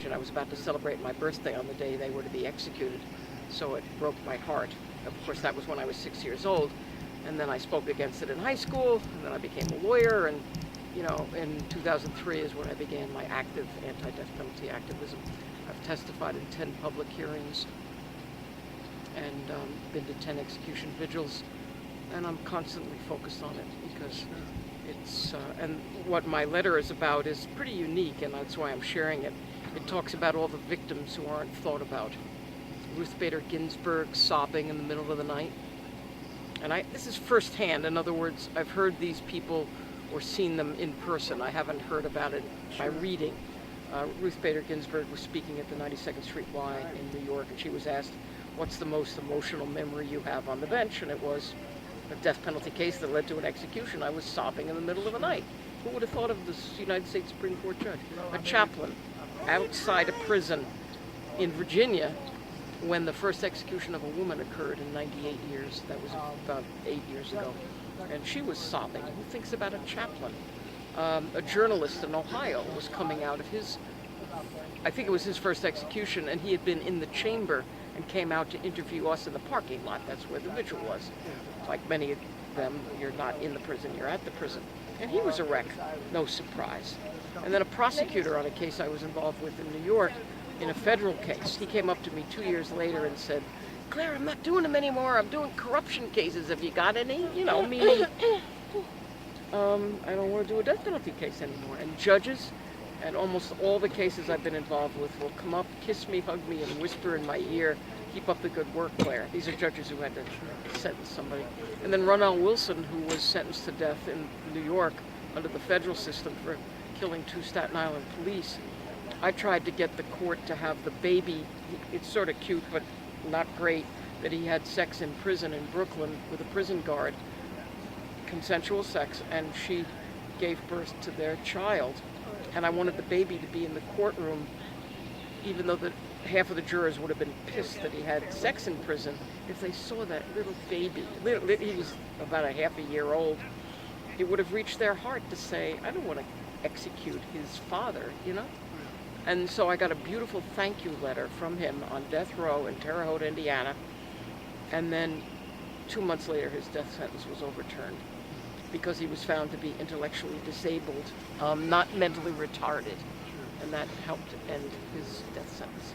convention. I was about to celebrate my birthday on the day they were to be executed, so it broke my heart. Of course, that was when I was 6 years old, and then I spoke against it in high school, and then I became a lawyer, and in 2003 is when I began my active anti-death penalty activism. I've testified in 10 public hearings and been to 10 execution vigils, and I'm constantly focused on it because it's, and what my letter is about is pretty unique, and that's why I'm sharing it. It talks about all the victims who aren't thought about. Ruth Bader Ginsburg sobbing in the middle of the night. And this is firsthand. In other words, I've heard these people or seen them in person. I haven't heard about it by reading. Ruth Bader Ginsburg was speaking at the 92nd Street Y in New York, and she was asked, what's the most emotional memory you have on the bench? And it was a death penalty case that led to an execution. I was sobbing in the middle of the night. Who would have thought of this United States Supreme Court judge? A chaplain outside a prison in Virginia when the first execution of a woman occurred in 98 years. That was about 8 years ago. And she was sobbing. Who thinks about a chaplain? A journalist in Ohio was coming out of I think it was his first execution, and he had been in the chamber and came out to interview us in the parking lot. That's where the vigil was. Like many of them, you're not in the prison, you're at the prison. And he was a wreck, no surprise. And then a prosecutor on a case I was involved with in New York, in a federal case, he came up to me 2 years later and said, Claire, I'm not doing them anymore. I'm doing corruption cases. Have you got any? Meaning, I don't want to do a death penalty case anymore. And judges, and almost all the cases I've been involved with, will come up, kiss me, hug me, and whisper in my ear, keep up the good work, Claire. These are judges who had to sentence somebody. And then Ronell Wilson, who was sentenced to death in New York under the federal system for killing 2 Staten Island police. I tried to get the court to have the baby, it's sort of cute, but not great, that he had sex in prison in Brooklyn with a prison guard, consensual sex, and she gave birth to their child. And I wanted the baby to be in the courtroom, even though half of the jurors would have been pissed that he had sex in prison. If they saw that little baby, he was about a half a year old, it would have reached their heart to say, I don't want to execute his father, And so I got a beautiful thank you letter from him on death row in Terre Haute, Indiana. And then 2 months later, his death sentence was overturned because he was found to be intellectually disabled, not mentally retarded. And that helped end his death sentence.